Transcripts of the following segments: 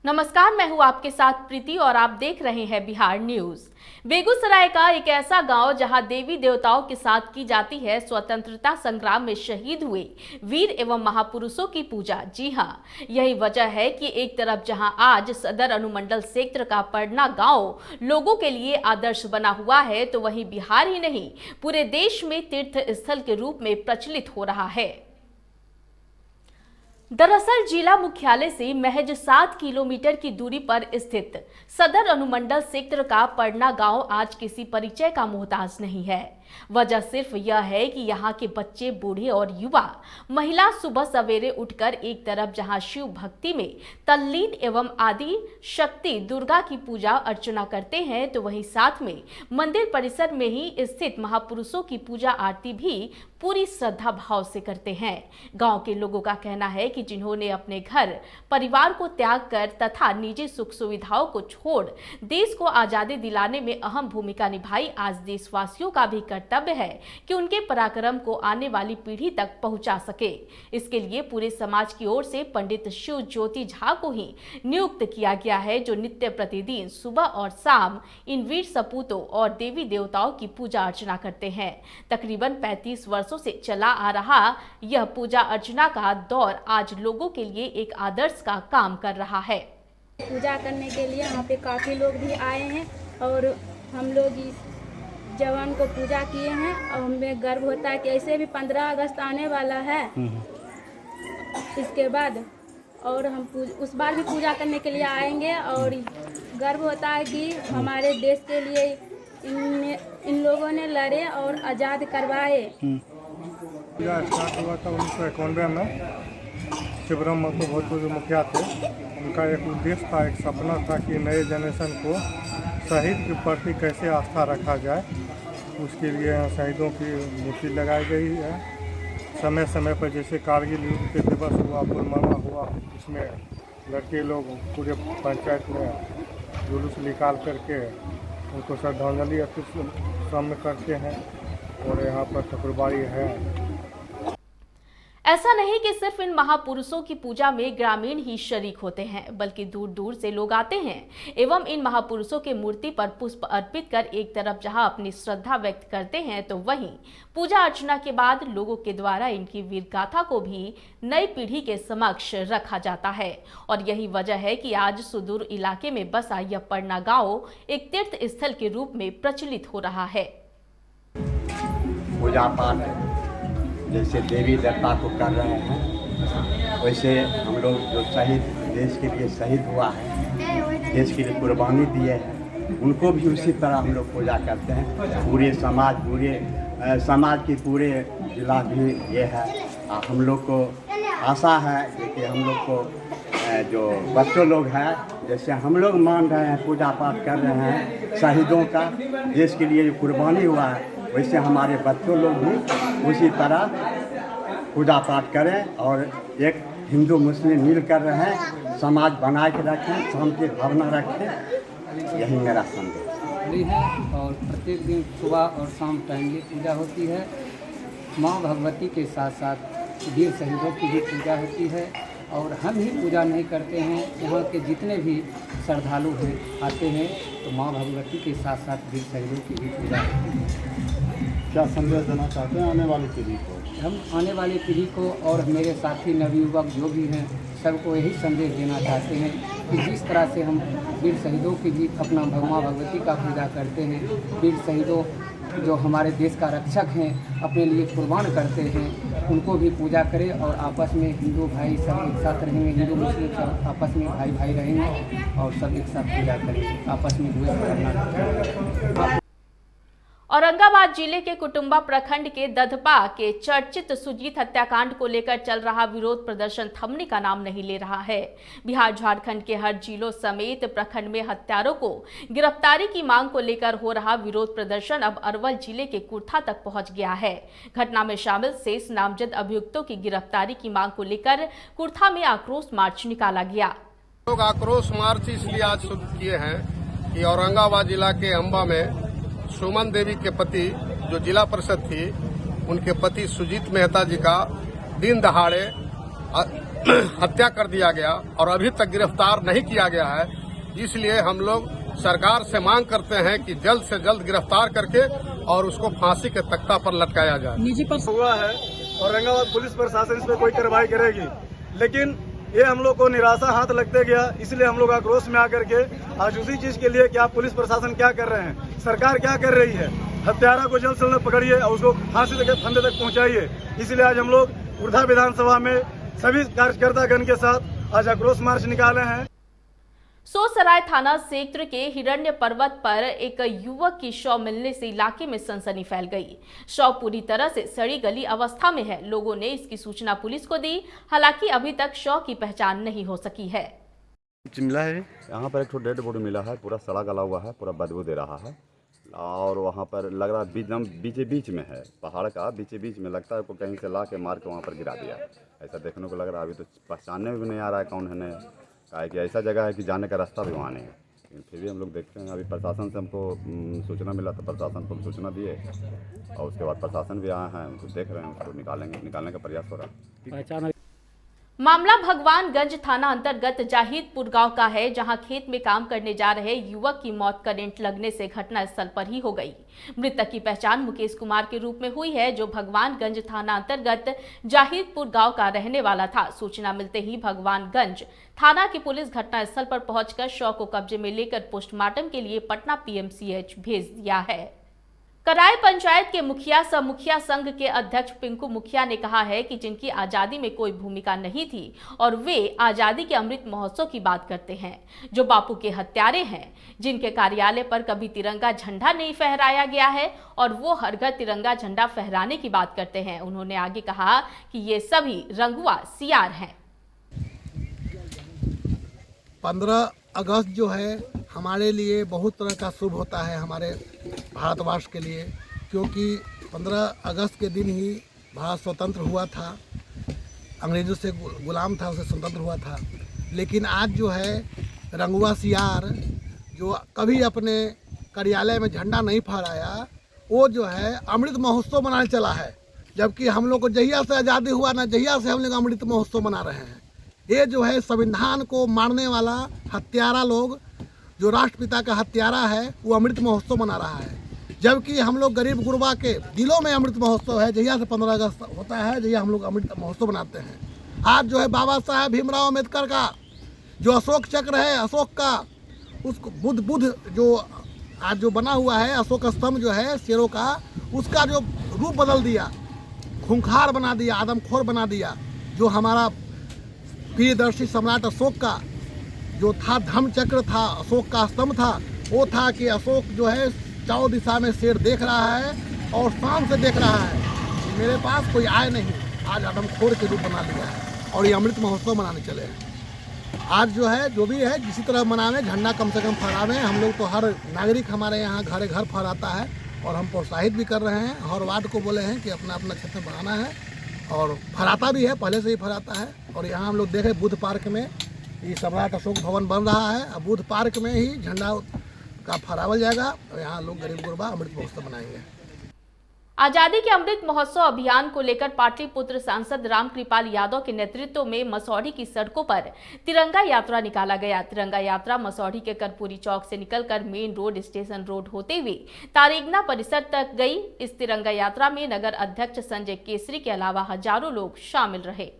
नमस्कार, मैं हूं आपके साथ प्रीति और आप देख रहे हैं बिहार न्यूज। बेगूसराय का एक ऐसा गांव जहां देवी देवताओं के साथ की जाती है स्वतंत्रता संग्राम में शहीद हुए वीर एवं महापुरुषों की पूजा। जी हां, यही वजह है कि एक तरफ जहां आज सदर अनुमंडल क्षेत्र का पड़ना गांव लोगों के लिए आदर्श बना हुआ है, तो वहीं बिहार ही नहीं पूरे देश में तीर्थ स्थल के रूप में प्रचलित हो रहा है। दरअसल जिला मुख्यालय से महज 7 किलोमीटर की दूरी पर स्थित सदर अनुमंडल क्षेत्र का पड़ना गांव आज किसी परिचय का मोहताज नहीं है। वजह सिर्फ यह है कि यहाँ के बच्चे, बूढ़े और युवा महिला सुबह सवेरे उठकर एक तरफ जहां शिव भक्ति में तल्लीन एवं आदि शक्ति दुर्गा की पूजा अर्चना करते हैं, तो वहीं साथ में मंदिर परिसर में ही स्थित महापुरुषों की पूजा आरती भी पूरी श्रद्धा भाव से करते हैं। गांव के लोगों का कहना है कि जिन्होंने अपने घर परिवार को त्याग कर तथा निजी सुख सुविधाओं को छोड़ देश को आजादी दिलाने में अहम भूमिका निभाई, आज देशवासियों का भी कर्तव्य है कि उनके पराक्रम को आने वाली पीढ़ी तक पहुंचा सके। इसके लिए पूरे समाज की ओर से पंडित शिव ज्योति झा को ही नियुक्त किया गया है, जो नित्य प्रतिदिन सुबह और शाम इन वीर सपूतों और देवी देवताओं की पूजा अर्चना करते हैं। तकरीबन 35 वर्षों से चला आ रहा यह पूजा अर्चना का दौर आज लोगों के लिए एक आदर्श का काम कर रहा है। पूजा करने के लिए यहाँ पे काफ़ी लोग भी आए हैं और हम लोग इस जवान को पूजा किए हैं और हमें गर्व होता है कि ऐसे भी 15 अगस्त आने वाला है। इसके बाद और हम उस बार भी पूजा करने के लिए आएंगे और गर्व होता है कि हमारे देश के लिए इन लोगों ने लड़े और आज़ाद करवाए। पूजा स्टार्ट हुआ था 1991 में। शिवराम महतो भोजपुर जो मुखिया थे, उनका एक उद्देश्य था, एक सपना था कि नए जनरेशन को शहीद के प्रति कैसे आस्था रखा जाए। उसके लिए शहीदों की मूर्ति लगाई गई है। समय समय पर जैसे कारगिल युद्ध के दिवस हुआ, पुलवामा हुआ, इसमें लड़के लोग पूरे पंचायत में जुलूस निकाल करके उनको श्रद्धांजलि अर्पित करते हैं और यहाँ पर ठकुरबाड़ी है। ऐसा नहीं कि सिर्फ इन महापुरुषों की पूजा में ग्रामीण ही शरीक होते हैं, बल्कि दूर दूर से लोग आते हैं एवं इन महापुरुषों के मूर्ति पर पुष्प अर्पित कर एक तरफ जहां अपनी श्रद्धा व्यक्त करते हैं, तो वहीं पूजा अर्चना के बाद लोगों के द्वारा इनकी वीर गाथा को भी नई पीढ़ी के समक्ष रखा जाता है। और यही वजह है कि आज सुदूर इलाके में बसा यह पड़ना गाँव एक तीर्थ स्थल के रूप में प्रचलित हो रहा है। पूजा पाठ जैसे देवी देवता को कर रहे हैं, वैसे हम लोग जो शहीद देश के लिए शहीद हुआ है, देश के लिए कुर्बानी दिए हैं, उनको भी उसी तरह हम लोग पूजा करते हैं। पूरे समाज की पूरे जिला भी ये है। हम लोग को आशा है कि हम लोग को जो बच्चों लोग हैं, जैसे हम लोग मान रहे हैं, पूजा पाठ कर रहे हैं शहीदों का, देश के लिए जो कुर्बानी हुआ है, वैसे हमारे बच्चों लोग भी उसी तरह पूजा पाठ करें और एक हिंदू मुस्लिम मिल कर रहें, समाज बना के रखें, शांति भावना रखें। यही मेरा संदेश है। और प्रत्येक दिन सुबह और शाम टाइमली पूजा होती है। माँ भगवती के साथ साथ वीर शहीदों की भी पूजा होती है। और हम ही पूजा नहीं करते हैं, यहाँ के जितने भी श्रद्धालु हैं आते हैं, तो माँ भगवती के साथ साथ वीर शहीदों की भी पूजा होती है। क्या संदेश देना चाहते हैं आने वाली पीढ़ी को? हम आने वाली पीढ़ी को और मेरे साथी नवयुवक जो भी हैं, सबको यही संदेश देना चाहते हैं कि जिस तरह से हम वीर शहीदों की भी अपना माँ भगवती का पूजा करते हैं, वीर शहीदों जो हमारे देश का रक्षक हैं, अपने लिए कुर्बान करते हैं, उनको भी पूजा करें और आपस में हिंदू भाई सब एक साथ रहेंगे, हिंदू मुस्लिम सब आपस में भाई भाई रहेंगे और सब एक साथ पूजा करेंगे, आपस में द्वेष करना। औरंगाबाद जिले के कुटुंबा प्रखंड के दधपा के चर्चित सुजीत हत्याकांड को लेकर चल रहा विरोध प्रदर्शन थमने का नाम नहीं ले रहा है। बिहार झारखंड के हर जिलों समेत प्रखंड में हत्यारों को गिरफ्तारी की मांग को लेकर हो रहा विरोध प्रदर्शन अब अरवल जिले के कुर्था तक पहुंच गया है। घटना में शामिल शेष नामजद अभियुक्तों की गिरफ्तारी की मांग को लेकर कुर्था में आक्रोश मार्च निकाला गया। लोग आक्रोश मार्च इसलिए आज शुरू किए हैं कि औरंगाबाद जिला के अंबा में सुमन देवी के पति जो जिला परिषद थी, उनके पति सुजीत मेहता जी का दिन दहाड़े हत्या कर दिया गया और अभी तक गिरफ्तार नहीं किया गया है। इसलिए हम लोग सरकार से मांग करते हैं कि जल्द से जल्द गिरफ्तार करके और उसको फांसी के तख्ता पर लटकाया जाए। निजी पर हुआ है औरंगाबाद पुलिस प्रशासन इस पर कोई कार्रवाई करेगी, लेकिन ये हम लोग को निराशा हाथ लगते गया। इसलिए हम लोग आक्रोश में आकर के आज उसी चीज के लिए कि आप पुलिस प्रशासन क्या कर रहे हैं, सरकार क्या कर रही है, हत्यारा को जल्द से जल्द पकड़िए और उसको फांसी तक फंदे तक पहुंचाइए। इसलिए आज हम लोग उर्धा विधानसभा में सभी कार्यकर्तागण के साथ आज आक्रोश मार्च निकाले हैं। सोसराय थाना क्षेत्र के हिरण्य पर्वत पर एक युवक की शव मिलने से इलाके में सनसनी फैल गई। शव पूरी तरह से सड़ी गली अवस्था में है। लोगों ने इसकी सूचना पुलिस को दी, हालांकि अभी तक शव की पहचान नहीं हो सकी है। मिला है यहाँ पर एक तो डेड बॉडी मिला है, पूरा सड़ा गला हुआ है, पूरा बदबू दे रहा है और वहाँ पर लग रहा है बीच में है, पहाड़ का बीच में लगता है को कहीं से ला के मार के वहाँ पर गिरा दिया, ऐसा देखने को लग रहा है। अभी तो पहचानने में भी नहीं आ रहा है कौन है नहीं, क्या है कि ऐसा जगह है कि जाने का रास्ता भी वहाँ नहीं है, लेकिन फिर भी हम लोग देखते हैं। अभी प्रशासन से हमको सूचना मिला तो प्रशासन को सूचना दिए और उसके बाद प्रशासन भी आए हैं, उनको देख रहे हैं, उसको निकालने का प्रयास हो रहा है। मामला भगवानगंज थाना अंतर्गत जाहिदपुर गांव का है, जहां खेत में काम करने जा रहे युवक की मौत करंट लगने से घटनास्थल पर ही हो गई। मृतक की पहचान मुकेश कुमार के रूप में हुई है, जो भगवानगंज थाना अंतर्गत जाहिदपुर गांव का रहने वाला था। सूचना मिलते ही भगवानगंज थाना की पुलिस घटनास्थल पर पहुंचकर शव को कब्जे में लेकर पोस्टमार्टम के लिए पटना पीएमसीएच भेज दिया है। कराय पंचायत के मुखिया सह मुखिया संघ के अध्यक्ष पिंकू मुखिया ने कहा है कि जिनकी आजादी में कोई भूमिका नहीं थी और वे आजादी के अमृत महोत्सव की बात करते हैं, जो बापू के हत्यारे हैं, जिनके कार्यालय पर कभी तिरंगा झंडा नहीं फहराया गया है और वो हर घर तिरंगा झंडा फहराने की बात करते हैं। उन्होंने आगे कहा कि ये सभी रंगुआ सियार हैं। 15 अगस्त जो है हमारे लिए बहुत तरह का शुभ होता है, हमारे भारतवर्ष के लिए, क्योंकि 15 अगस्त के दिन ही भारत स्वतंत्र हुआ था, अंग्रेज़ों से गुलाम था, उसे स्वतंत्र हुआ था। लेकिन आज जो है रंगुआ सियार जो कभी अपने कार्यालय में झंडा नहीं फहराया, वो जो है अमृत महोत्सव मनाने चला है, जबकि हम लोग को जहिया से आज़ादी हुआ ना, जहिया से हम लोग अमृत महोत्सव मना रहे हैं। ये जो है संविधान को मारने वाला हत्यारा लोग, जो राष्ट्रपिता का हत्यारा है, वो अमृत महोत्सव मना रहा है, जबकि हम लोग गरीब गुरबा के दिलों में अमृत महोत्सव है। जहिया से 15 अगस्त होता है, जहिया हम लोग अमृत महोत्सव मनाते हैं। आज जो है बाबा साहब भीमराव अम्बेडकर का जो अशोक चक्र है, अशोक का उसको बुद्ध जो आज जो बना हुआ है, अशोक स्तंभ जो है शेरों का, उसका जो रूप बदल दिया, खूंखार बना दिया, आदमखोर बना दिया। जो हमारा प्रियदर्शी सम्राट अशोक का जो था धम्म चक्र था, अशोक का स्तंभ था, वो था कि अशोक जो है चारों दिशा में शेर देख रहा है और शान से देख रहा है कि मेरे पास कोई आए नहीं। आज आदमखोर के रूप बना लिया है और ये अमृत महोत्सव मनाने चले हैं। आज जो है जो भी है किसी तरह मनावे, झंडा कम से कम फहरावे। हम लोग तो हर नागरिक हमारे यहाँ घर घर फहराता है और हम प्रोत्साहित भी कर रहे हैं। हर वार्ड को बोले हैं कि अपना अपना क्षेत्र बनाना है और फहराता भी है, पहले से ही फहराता है। और यहाँ हम लोग देखें बुद्ध पार्क में ये सम्राट अशोक भवन बन रहा है, अब बुद्ध पार्क में ही झंडा का फहरावल जाएगा और यहाँ लोग गरीब गुरबा अमृत महोत्सव मनाएंगे। आजादी के अमृत महोत्सव अभियान को लेकर पाटलिपुत्र सांसद रामकृपाल यादव के नेतृत्व में मसौढ़ी की सड़कों पर तिरंगा यात्रा निकाला गया। तिरंगा यात्रा मसौढ़ी के कर्पूरी चौक से निकलकर मेन रोड स्टेशन रोड होते हुए तारेगना परिसर तक गई। इस तिरंगा यात्रा में नगर अध्यक्ष संजय केसरी के अलावा हजारों लोग शामिल रहे।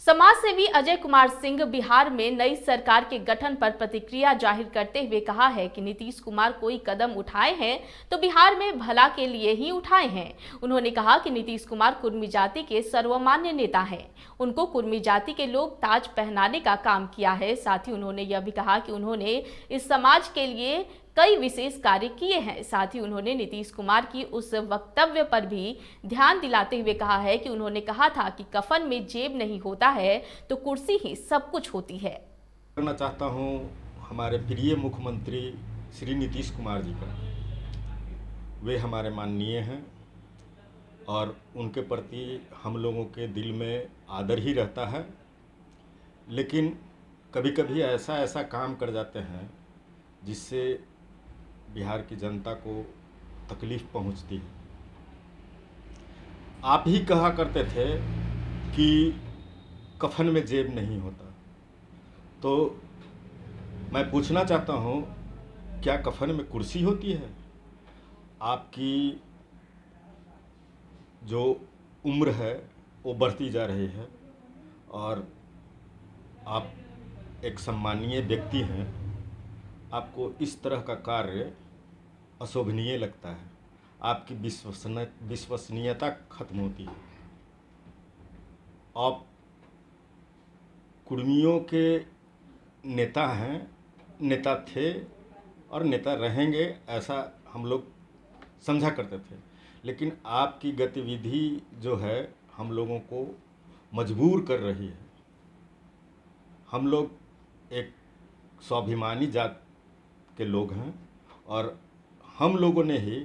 समाजसेवी अजय कुमार सिंह बिहार में नई सरकार के गठन पर प्रतिक्रिया जाहिर करते हुए कहा है कि नीतीश कुमार कोई कदम उठाए हैं तो बिहार में भला के लिए ही उठाए हैं। उन्होंने कहा कि नीतीश कुमार कुर्मी जाति के सर्वमान्य नेता हैं, उनको कुर्मी जाति के लोग ताज पहनाने का काम किया है। साथ ही उन्होंने यह भी कहा कि उन्होंने इस समाज के लिए कई विशेष कार्य किए हैं। साथ ही उन्होंने नीतीश कुमार की उस वक्तव्य पर भी ध्यान दिलाते हुए कहा है कि उन्होंने कहा था कि कफन में जेब नहीं होता है तो कुर्सी ही सब कुछ होती है। करना चाहता हूं हमारे प्रिय मुख्यमंत्री श्री नीतीश कुमार जी का। वे हमारे माननीय हैं और उनके प्रति हम लोगों के दिल में आदर ही रहता है, लेकिन कभी कभी ऐसा काम कर जाते हैं जिससे बिहार की जनता को तकलीफ पहुंचती है। आप ही कहा करते थे कि कफन में जेब नहीं होता, तो मैं पूछना चाहता हूं, क्या कफन में कुर्सी होती है? आपकी जो उम्र है वो बढ़ती जा रही है और आप एक सम्मानीय व्यक्ति हैं, आपको इस तरह का कार्य अशोभनीय लगता है, आपकी विश्वसनीयता खत्म होती है। आप कुर्मियों के नेता हैं, नेता थे और नेता रहेंगे, ऐसा हम लोग समझा करते थे, लेकिन आपकी गतिविधि जो है हम लोगों को मजबूर कर रही है। हम लोग एक स्वाभिमानी जात के लोग हैं और हम लोगों ने ही,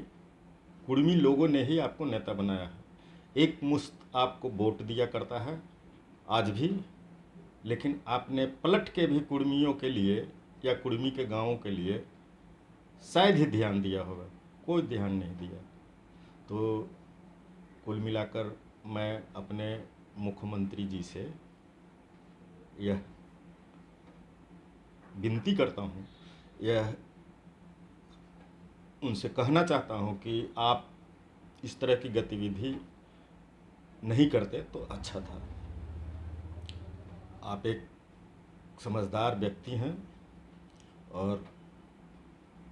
कुर्मी लोगों ने ही आपको नेता बनाया है। एक मुश्त आपको वोट दिया करता है आज भी, लेकिन आपने पलट के भी कुर्मियों के लिए या कुर्मी के गांवों के लिए शायद ही ध्यान दिया होगा, कोई ध्यान नहीं दिया। तो कुल मिलाकर मैं अपने मुख्यमंत्री जी से यह विनती करता हूँ, यह उनसे कहना चाहता हूँ कि आप इस तरह की गतिविधि नहीं करते तो अच्छा था। आप एक समझदार व्यक्ति हैं और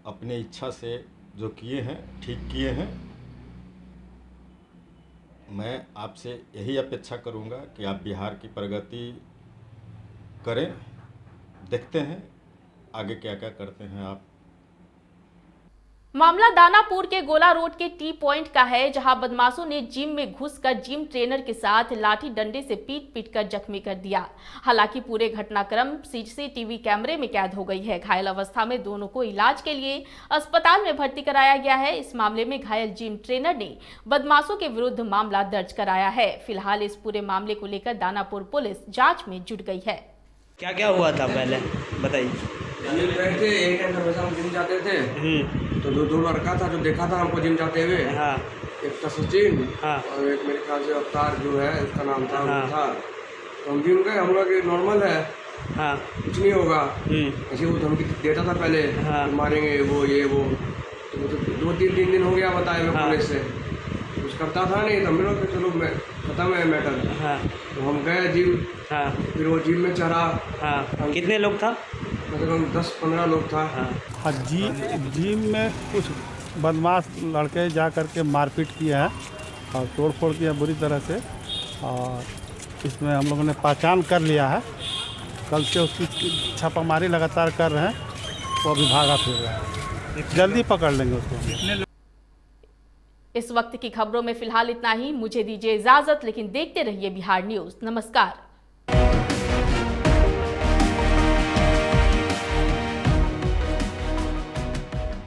अपने इच्छा से जो किए हैं ठीक किए हैं। मैं आपसे यही अपेक्षा करूंगा कि आप बिहार की प्रगति करें। देखते हैं आगे क्या क्या करते हैं आप। मामला दानापुर के गोला रोड के टी पॉइंट का है, जहां बदमाशों ने जिम में घुसकर जिम ट्रेनर के साथ लाठी डंडे से पीट कर जख्मी कर दिया। हालांकि पूरे घटनाक्रम सीसीटीवी कैमरे में कैद हो गई है। घायल अवस्था में दोनों को इलाज के लिए अस्पताल में भर्ती कराया गया है। इस मामले में घायल जिम ट्रेनर ने बदमाशों के विरुद्ध मामला दर्ज कराया है। फिलहाल इस पूरे मामले को लेकर दानापुर पुलिस जाँच में जुट गई है। क्या क्या हुआ था पहले बताइए। थे एक टाइम हम जिम जाते थे, तो दो लड़का था जो देखा था हमको जिम जाते हुए। हाँ। एक था सचिन। हाँ। और एक मेरे ख्याल से अवतार जो है उसका नाम था। हाँ। था तो हम जिम गए, हम लोग नॉर्मल है। हाँ। कुछ नहीं होगा, ऐसे वो धमकी देता था पहले। हाँ। मारेंगे वो ये वो, तो 2-3 दिन हो गया बताए हुए पुलिस से, कुछ करता था नहीं। तो हम लोग चलो खत्म है मैटर। हाँ। तो हम गए जिम। हाँ। फिर वो जिम में चढ़ा। हाँ। कितने लोग था? मतलब 10-15 लोग था। हाँ, जिम में कुछ बदमाश लड़के जा कर के मारपीट किए हैं और तोड़ फोड़ किया बुरी तरह से, और इसमें हम लोगों ने पहचान कर लिया है। कल से उसकी छापामारी लगातार कर रहे हैं, वो अभी भागा फिर रहा है, जल्दी पकड़ लेंगे उसको। इस वक्त की खबरों में फिलहाल इतना ही। मुझे दीजिए इजाजत, लेकिन देखते रहिए बिहार न्यूज़। नमस्कार।